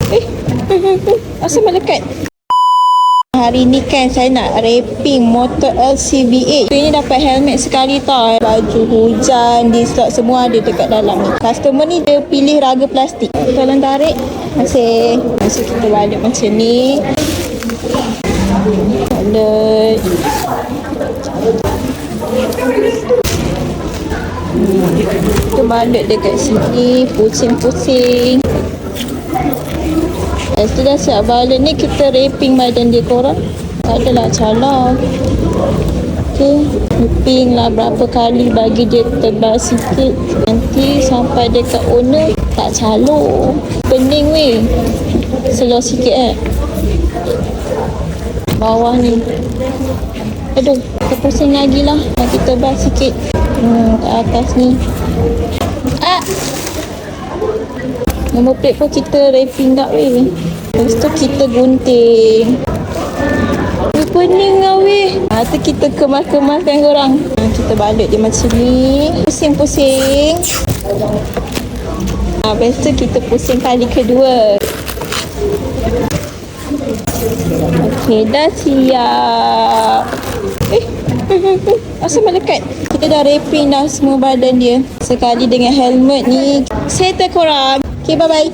Eh, asal melekat? Hari ni kan saya nak wrapping motor LCVA. Ini dapat helmet sekali tau. Baju hujan, dislot semua ada dekat dalam ni. Customer ni dia pilih raga plastik. Tolong tarik. Terima kasih. Masuk kita balik macam ni. Balik. Kita balik dekat sini. Pusing-pusing. Lepas tu dah siap balik ni kita wrapping badan dia korang. Tak adalah calar. Okay. Wrapping lah berapa kali bagi dia tebal sikit. Nanti sampai dekat owner tak calor. Pening weh. Slow sikit bawah ni. Aduh, kita pusing lagi lah. Nanti tebal sikit. Kat atas ni. Nombor plate pun kita wrapping tak weh. Lepas tu kita gunting. Pening lah weh. Tu kita kemas-kemaskan korang. Kita balik dia macam ni. Pusing-pusing. Lepas tu kita pusing kali kedua. Okey, dah siap. Asal melekat? Kita dah wrapping dah semua badan dia. Sekali dengan helmet ni. Settle korang. Okay, bye-bye.